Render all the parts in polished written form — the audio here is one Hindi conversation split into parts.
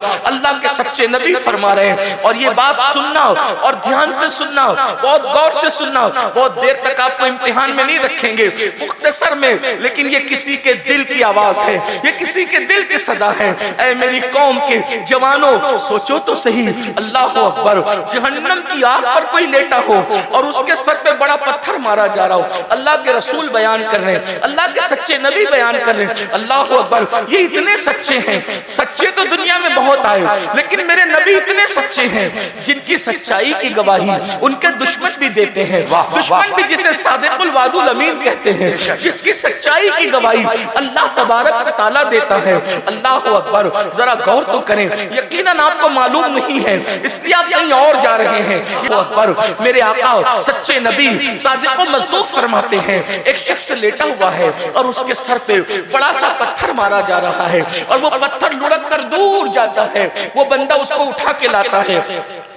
अल्लाह के सच्चे नबी फरमा रहे हैं। और ये बात सुनना और ध्यान से सुनना, बहुत गौर से सुनना। बहुत देर तक आपको इम्तिहान में नहीं रखेंगे, मुख्तसर में, लेकिन ये किसी के दिल की आवाज है, ये किसी के दिल की सदा है। ऐ मेरी कौम के जवानों, सोचो तो सही, अल्लाह अकबर, जहन्नम की आग पर कोई लेटा हो और उसके सर पे बड़ा पत्थर मारा जा रहा हो। अल्लाह के रसूल बयान कर रहे हैं, अल्लाह के सच्चे नबी बयान कर रहे हैं, अल्लाह अकबर, ये इतने सच्चे हैं। सच्चे तो दुनिया में बहुत आए, लेकिन मेरे नबी इतने सच्चे हैं जिनकी सच्चाई की गवाही उनके दुश्मन भी देते हैं। दुश्मन भी जिसे सादिकुल वादुल अमीन कहते हैं, जिसकी सच्चाई की गवाही अल्लाह तबारक व तआला देता है। अल्लाह अकबर, जरा गौर तो करें, यकीनन आपको मालूम नहीं है, इसलिए आप कहीं और जा रहे हैं। अकबर, मेरे आका सच्चे नबी सादिक व मसदूक फरमाते हैं, एक शख्स लेटा हुआ है और उसके सर पे बड़ा सा पत्थर मारा जा रहा है और वो पत्थर लुढ़क कर दूर जाता है। वो बंदा उसको उठा के लाता है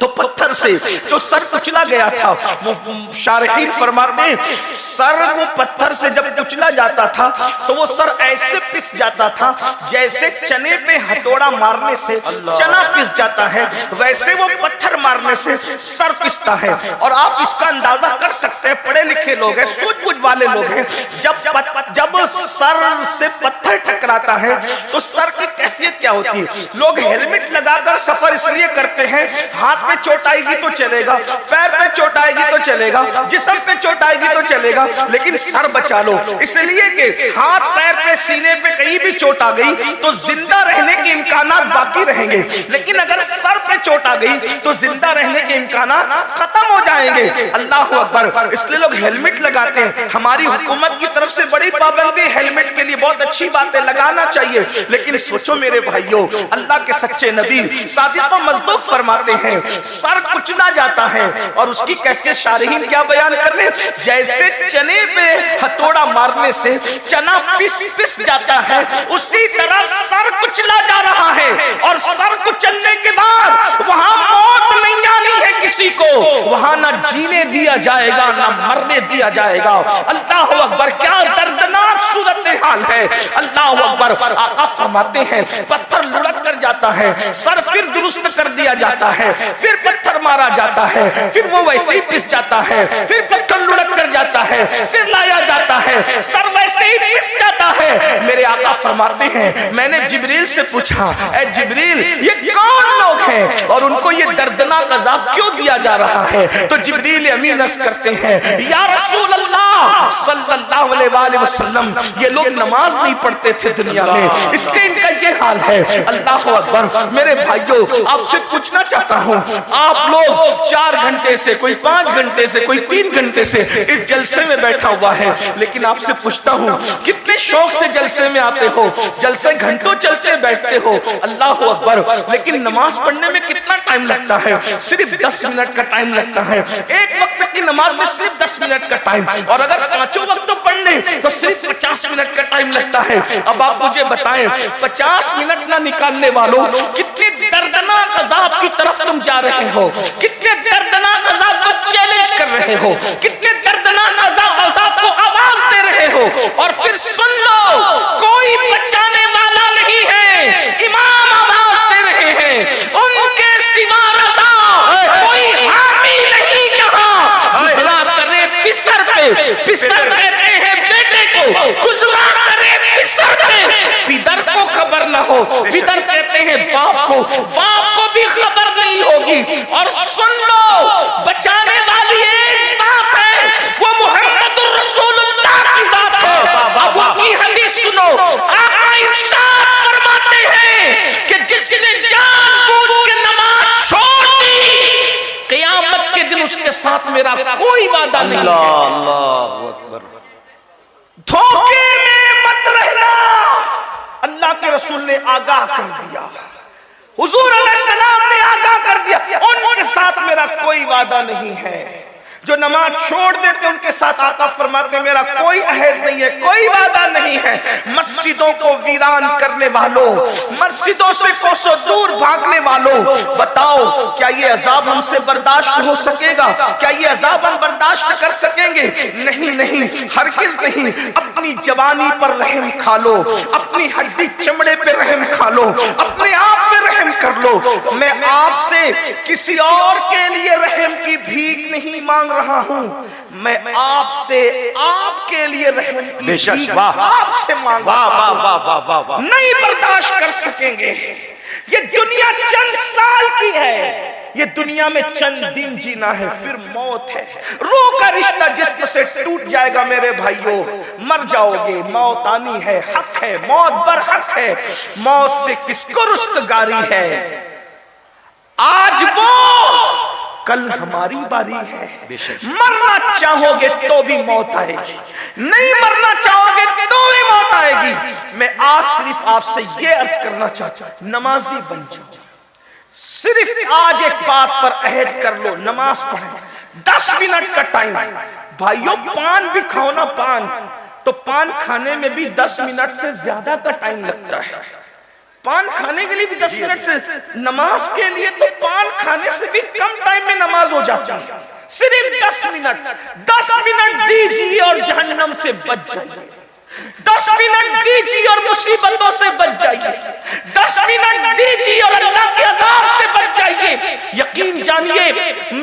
तो पत्थर से जो सर कुचला गया था, वो शारहीन फरमाते हैं, सर वो पत्थर से जब कुचला जाता था तो वो सर ऐसे पिस जाता था जैसे चने पे हथौड़ा मारने से चना पिस जाता है, वैसे वो पत्थर मारने से सर पिसता है। और आप इसका अंदाजा कर सकते हैं, पढ़े लिखे लोग हैं, सूझबूझ वाले लोग हैं, जब सर से पत्थर टकराता है तो सर की कैफियत क्या होती है। लोग हेलमेट लगाकर सफर इसलिए करते हैं, हाथ पे चोट आएगी तो चलेगा, पैर पे चोट आएगी तो चलेगा, जिस्म पे चोट आएगी तो चलेगा, लेकिन सर बचा लो, इसलिए कि हाथ पैर पे सीने पे कहीं भी चोट आ गई तो जिंदा रहने के इम्कानात बाकी रहेंगे, लेकिन अगर सर पे चोट आ गई तो जिंदा रहने के इम्कानात खत्म हो जाएंगे। अल्लाह अकबर, इसलिए लोग हेलमेट लगाते हैं। हमारी हुकूमत की तरफ से बड़ी पाबंदी हेलमेट के लिए, बहुत अच्छी बात है, लगाना चाहिए, लेकिन सोचो मेरे भाइयों, अल्लाह के सच्चे नबी सादिक व मसदूक फरमाते हैं, सर कुचला जाता है और उसकी कैफियत शारहीन क्या बयान कर रहे हैं, जैसे चने पे हथौड़ा मारने से चना पिस जाता है, उसी तरह सर कुचला जा रहा है। और सर कुचलने के बाद वहां मौत नहीं आनी है किसी को, वहां ना जीने दिया जाएगा ना मरने दिया जाएगा। अल्लाह अकबर, क्या दर्दनाक सूरत हाल है। अल्लाह अकबर, आका फरमाते हैं, पत्थर लुढ़क कर जाता है, सर फिर दुरुस्त कर दिया जाता है, फिर पत्थर मारा जाता है, फिर वो वैसे ही पिस जाता है, फिर पत्थर लुढ़क कर जाता है, फिर लाया जाता है, सर वैसे ही पिस जाता है। मेरे आका फरमाते हैं, मैंने जिब्रील से पूछा, ऐ जिब्रील, ये कौन लोग हैं और उनको ये दर्दनाक अज़ाब क्यों दिया जा रहा है। तो जिब्रील अमीन अर्ज़ करते हैं, या रसूल अल्लाह सल्लल्लाहु अलैहि वसल्लम, ये लोग नमाज नहीं पढ़ते थे दुनिया में, इसलिए इनका ये हाल है। अल्लाह अकबर, मेरे भाइयों, आपसे पूछना चाहता हूँ, आप लोग 4 घंटे से, कोई 5 घंटे से, कोई 3 घंटे से इस जलसे में बैठा हुआ है, लेकिन आपसे पूछता हूँ, कितने शौक से जलसे में आते हो, जलसे घंटों चलते बैठते हो, अल्लाह अकबर, लेकिन नमाज पढ़ने में कितना टाइम लगता है, सिर्फ 10 मिनट का टाइम लगता है। एक वक्त की नमाज में सिर्फ 10 मिनट का टाइम, और अगर पांचों वक्त पढ़ने तो सिर्फ 50 मिनट का टाइम लगता है। अब आप मुझे बताएं, 50 मिनट ना निकालने वालों, कितने दर्दनाक अज़ाब की तरफ तुम जा रहे हो, कितने दर्दनाक अज़ाब को चैलेंज कर रहे हो, कितने दर्दनाक अज़ाब को आवाज दे रहे हो। और फिर सुन लो, कोई बचाने वाला नहीं है, इमाम आवाज दे रहे हैं, उनके सिवा रज़ा कोई हामी नहीं जहां। गुज़रा करे पिसर पे, पिसर कहते हैं बेटे को, गुज़रा करे पिसर पे, पिदर को खबर ना हो, पिदर कहते हैं बाप को, बाप को भी खबर नहीं होगी। और सुन लो, बचाने वाली एक बात है, वो मुहम्मदुर रसूलुल्लाह की जात है। अब उनकी हदीस सुनो, आका इरशाद फरमाते हैं कि जिसने जानबूझ के नमाज छोड़ दी, क़यामत के दिन उसके साथ मेरा कोई वादा नहीं। अल्लाह अकबर, धोखे में मत रहना, अल्लाह के रसूल ने आगाह कर दिया, हुजूर अलैहिस्सलाम ने आगाह कर दिया, उनके साथ मेरा कोई वादा नहीं है। जो नमाज छोड़ देते उनके साथ आका फरमाते, मेरा कोई अहद नहीं है, कोई वादा नहीं है। मस्जिदों को वीरान करने वालों, मस्जिदों से कोसों दूर भागने वालों, बताओ क्या ये अजाब हमसे बर्दाश्त हो सकेगा? क्या ये अजाब हम बर्दाश्त कर सकेंगे? नहीं नहीं, हरगिज़ नहीं। अपनी जवानी पर रहम खा लो, अपनी हड्डी चमड़े पे रहम खा लो, अपने आप पे रहम कर लो। मैं आपसे किसी और के लिए रहम की भीख नहीं मांग रहा हूं, मैं आपसे आपके लिए रहम की भीख आपसे मांग रहा हूं। नहीं बर्दाश्त कर सकेंगे। ये दुनिया चंद साल की है, ये दुनिया में चंद दिन जीना है, फिर मौत है। रूह का रिश्ता जिस्म से टूट जाएगा मेरे भाइयों, मर जाओगे, मौत आनी है, हक है, मौत बरहक है, मौत से किसको रुस्तगारी है। आज वो, कल हमारी बारी है। मरना चाहोगे तो भी मौत आएगी, नहीं मरना चाहोगे तो भी मौत आएगी। मैं आज सिर्फ आपसे ये अर्ज करना चाहता हूं, नमाजी बन जाओ। सिर्फ आज एक बात पर अहद कर लो, नमाज पढ़े। 10 मिनट का टाइम। भाइयों पान भी खाओ ना, पान तो पान खाने में भी 10 मिनट से ज्यादा का टाइम लगता है। पान खाने के लिए भी 10 मिनट से, नमाज के लिए तो पान खाने से भी कम टाइम में नमाज हो जाती है। सिर्फ 10 मिनट, 10 मिनट दीजिए और जहन्नम से बच जाइए। 10 मिनट दीजिए और मुसीबतों से बच जाइए। 10 मिनट दीजिए और अल्लाह के अज़ाब से बच जाइए। यकीन जानिए,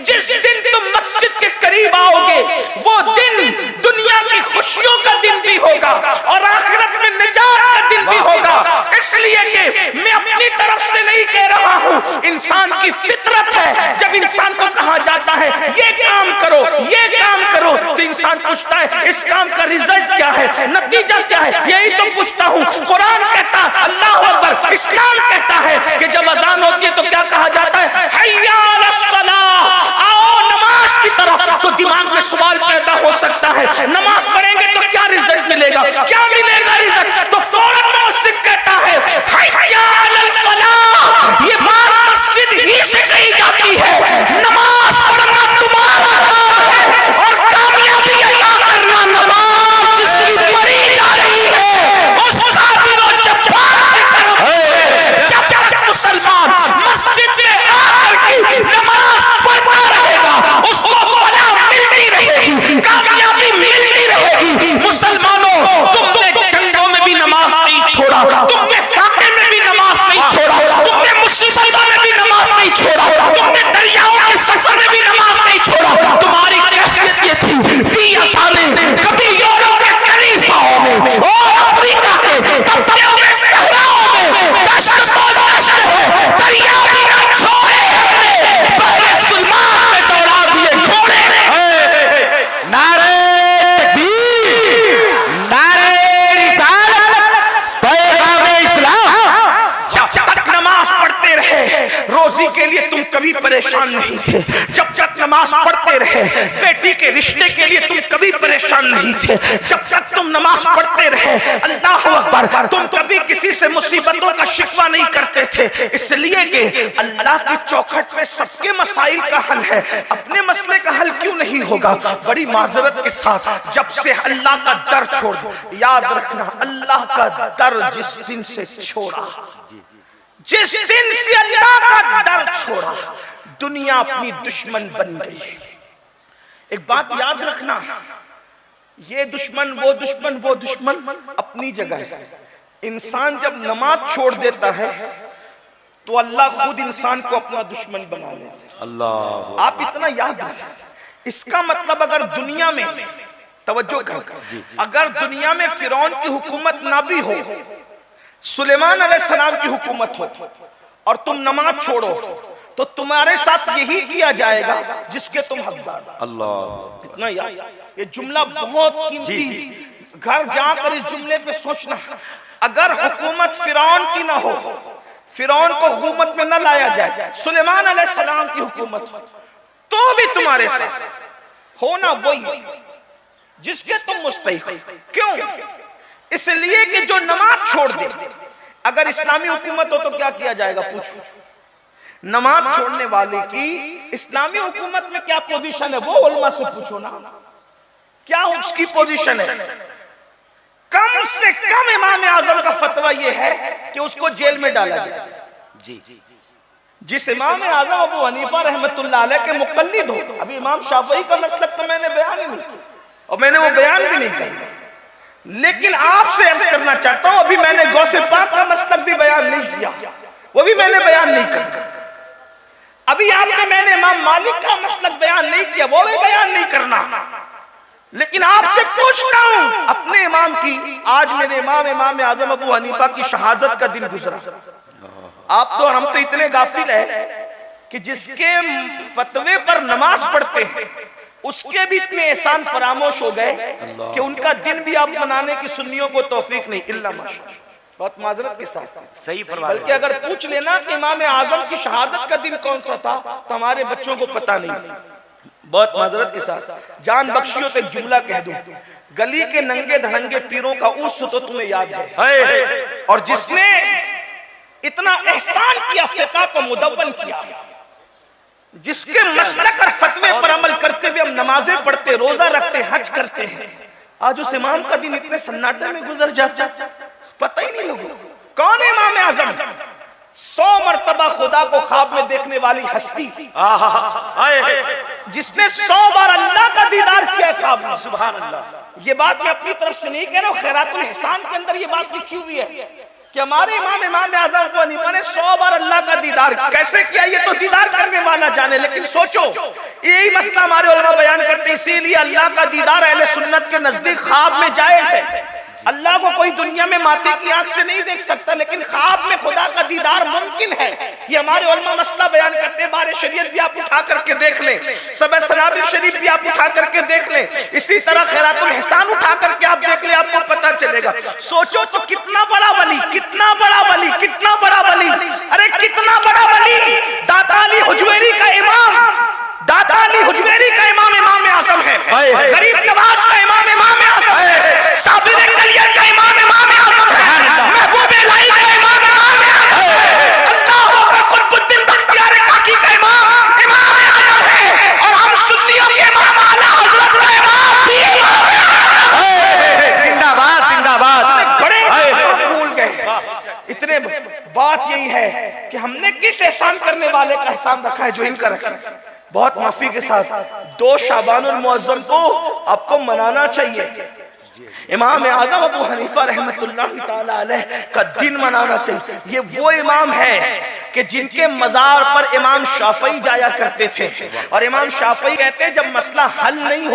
जिस दिन तुम मस्जिद के करीब आओगे, वो दिन दुनिया की खुशियों का दिन भी होगा और आखिरत में निजात का दिन भी होगा। इसलिए कि मैं अपनी तरफ से नहीं कह रहा हूं, इंसान की फितरत है। जब इंसान को कहा जाता है ये काम करो, ये काम करो, तो इंसान पूछता है इस काम का रिजल्ट क्या है, नतीजा क्या है, यही तो पूछता हूं। कुरान कहता है अल्लाह अकबर, इस्लाम कहता है कि जब अजान होती है तो क्या कहा जाता है, हय्या अलस सलाह, आओ नमाज की तरफ। तो दिमाग में सवाल पैदा हो सकता है, नमाज पढ़ेंगे तो क्या रिजल्ट मिलेगा, क्या मिलेगा रिजल्ट? तो फौरन मस्जिद कहता है हय्या अलल फलाह। ये बात मस्जिद ही से कही जाती है। नमाज पढ़ना तुम्हारा काम है और कामयाबी अता करना नमाज जिसकी पढ़ी जा रही है उसका दिलो जब्बार की तरफ है। जब तक मुसलमान मस्जिद में आकर के नमाज पढ़ता रहेगा, उसको फलाह मिलती रहेगी, कामयाबी मिलती रहेगी। मुसलमानों, तुमने जंगों में भी नमाज नहीं छोड़ा, तुमने फाके में भी नमाज नहीं छोड़ा, तुमने मुसीबतों में भी नमाज नहीं छोड़ा, तुमने दरियाओं के सफर में भी नमाज नहीं छोड़ा। तुम्हारी कैफियत ये थी, दिया ने कभी यूरोप के कलीसियाओं में और अफ्रीका के तपतियों में, सहराओं में दशत तो दशत है, दरिया भी ना छोड़े हमने, पहले सुल्तान में दौड़ा दिए घोड़े। नारे तकबीर, नारे रिसालत, पैगाम इस्लाम। जब तक नमाज पढ़ते रहे रोजी के लिए तुम कभी परेशान नहीं थे। जब तक नमाज पढ़ते रहे बेटी के रिश्ते के लिए तुम कभी परेशान नहीं थे। जब तक तुम नमाज पढ़ते रहे अल्लाह अकबर, तुम कभी किसी से मुसीबतों का शिकवा नहीं करते थे। इसलिए कि अल्लाह की चौखट पे सबके मसाइल का हल है, अपने मसले का हल क्यों नहीं होगा? बड़ी माजरत के साथ जब से अल्लाह का दर छोड़, याद रखना अल्लाह का दर जिस दिन से छोड़ा, जिस दिन से अल्लाह का दर छोड़ा, दुनिया अपनी दुश्मन बन गई। एक बात याद रखना, ये दुश्मन वो दुश्मन, वो दुश्मन अपनी जगह है। इंसान जब नमाज छोड़ देता है तो अल्लाह खुद इंसान को अपना दुश्मन बना लेता है। अल्लाह, आप इतना याद रखें। इसका मतलब अगर दुनिया में, तवज्जो करें, अगर दुनिया में फिरौन की हुकूमत ना भी हो, सुलेमान अलैहिस्सलाम की हुकूमत हो और तुम नमाज छोड़ो, तो तुम्हारे साथ यही किया जाएगा जिसके तुम हकदार। अल्लाह, इतना याद, ये जुमला बहुत कीमती। घर जाकर इस जुमले पे सोचना, अगर हुकूमत फिरौन की ना हो, फिरौन को हुकूमत में न लाया जाए, सुलेमान अलैहिस्सलाम की हुकूमत हो, तो भी तुम्हारे साथ होना वही जिसके तुम मुस्तहिक हो। क्यों? इसलिए कि जो नमाज छोड़ दे, अगर इस्लामी हुकूमत हो तो क्या किया जाएगा? पूछो। नमाज छोड़ने वाले की इस्लामी हुकूमत में क्या पोजीशन है, वो उलमा से पूछो ना, क्या उसकी पोजीशन है? कम से कम इमाम आजम का फतवा यह है कि उसको जेल में डाला जाए। जी, जिस इमाम आजम अबू हनीफा रहमतुल्लाह अलैह के मुक़ल्लिद हो, अभी इमाम शाफ़िई का मसलक तो मैंने बयान ही नहीं किया और मैंने वो बयान भी नहीं किया, लेकिन आपसे अर्ज करना चाहता हूं, अभी मैंने गौसे पाक का मसलक भी बयान नहीं किया, वो भी मैंने बयान नहीं किया। आपने मैंने इमाम मालिक का मसलक बयान नहीं किया, वो भी बयान नहीं करना, लेकिन आपसे पूछता हूं अपने इमाम की। आज मेरे इमाम आजम अबू हनीफा की शहादत का दिन गुजरा। आप तो हम तो इतने गाफिल है कि जिसके फतवे पर नमाज पढ़ते हैं उसके भी इतने एहसान फरामोश हो गए कि उनका दिन भी आप मनाने की सुन्नियों को तौफीक नहीं। इल्ला माशाअल्लाह, बहुत माजरत के साथ सही फरमाया। बल्कि अगर पूछ लेना कि इमाम आजम की शहादत का दिन कौन सा था तो हमारे बच्चों को पता नहीं। बहुत माजरत के साथ जान बख्शियों पे जुमला कह दूं, गली के नंगे धड़ंगे पीरों का उर्स तो तुम्हें याद है, और जिसने इतना एहसान किया, फिक़ह को मुदव्वन किया, जिसके मसलक और फतवे पर अमल करते हुए हम नमाजें पढ़ते, रोजा रखते, हज करते हैं, आज उस इमाम का दिन इतने सन्नाटे में गुजर जाता, पता ही नहीं लोगों को। कौन है इमाम आजम? 100 मरतबा खुदा को ख्वाब में देखने वाली हस्ती, जिसने 100 बार अल्लाह का दीदार किया ख्वाब में। सुभान अल्लाह। ये बात मैं अपनी तरफ से नहीं कह रहा हूँ, खैरातुल एहसान के अंदर ये बात लिखी हुई है कि हमारे इमाम आजम को हनीफा ने 100 बार अल्लाह का दीदार कैसे किया, ये तो दीदार करने वाला जाने। लेकिन सोचो, यही मसला हमारे उलमा बयान करते, इसीलिए अल्लाह का दीदार अहले सुन्नत के नजदीक ख्वाब में जायज है। अल्लाह को कोई दुनिया में माथे की आंख से नहीं देख सकता, लेकिन ख्वाब में खुदा का दीदार मुमकिन है। ये हमारे उलमा मसला बयान करते हैं। बारे शरीयत भी आप उठा करके देख लें, सबे सनाबिल शरीफ भी आप उठा करके देख लें, इसी तरह खैरातुल एहसान उठा करके आप देख लें, आपको पता चलेगा। सोचो तो कितना बड़ा वली, कितना बड़ा वली, कितना बड़ा वली, अरे कितना बड़ा वली, दाता अली हुजवेरी का इमाम, दाता अली हुजवेरी का इमाम आजम है, गरीब नवाज का इमाम आजम है, साबिर कलियत का इमाम आजम है, महबूब इलाही का इमाम आजम है, अल्लाह अकबर कुतुबुद्दीन बख्तियार काकी का इमाम आजम है, और हम सुन्नियों के इमाम आला हजरत का इमाम भी जिंदाबाद जिंदाबाद। बड़े भूल गए इतने। बात यही है कि हमने किस एहसान करने वाले का एहसान रखा है जो इनका रखा है। बहुत माफी के साथ 2 शाबानुल मुअज्जम को आपको मनाना चाहिए। इमाम आजम अबू हनीफा रहमतुल्लाह ताला अलैह का दिन मनाना चाहिए। ये वो इमाम है कि जिनके मजार पर इमाम शाफई जाया करते थे, और इमाम शाफई कहते हैं जब मसला हल नहीं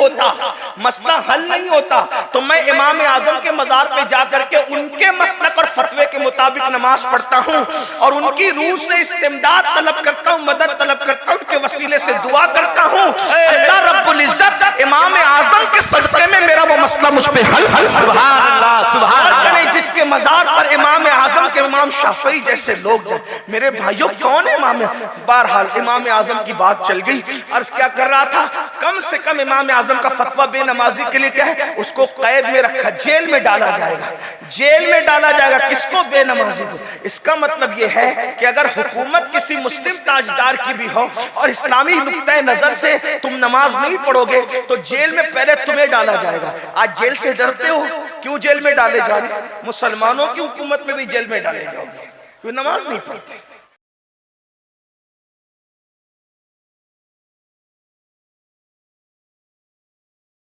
होता तो मैं इमाम आजम के मजार पे जाकर के उनके मसलक और फतवे के मुताबिक नमाज पढ़ता हूँ, और उनकी रूह से इस्तिमदाद तलब करता हूँ, मदद तलब करता हूँ, उनके वसीले से दुआ करता हूँ। अल्लाह रब्बुल इज्जत इमाम आजम के सदक़े में मेरा वो मसला मुझ पे हल। सुभान अल्लाह, सुभान अल्लाह। जिसके मजार पर इमाम आजम के इमाम शाफई जैसे लोग जाए। मेरे भाइयों, कौन है इमाम? बहरहाल इमाम आजम की बात चल गई। अर्ज क्या कर रहा था, कम से कम इमाम आजम का फतवा बेनमाजी के लिए क्या है, उसको कैद में रखा, जेल में डाला जाएगा, जेल में डाला जाएगा। किसको? बेनमाजी को। इसका मतलब यह है कि अगर हुकूमत किसी मुस्लिम ताजदार की भी हो और इस्लामी नुक्ता नजर से तुम नमाज नहीं पढ़ोगे तो जेल में पहले तुम्हें डाला जाएगा। आज जेल से डरते हो, क्यों जेल में डाले जा रहे? मुसलमानों की हुकूमत में भी जेल में डाले जाओगे, नमाज नहीं पढ़ते।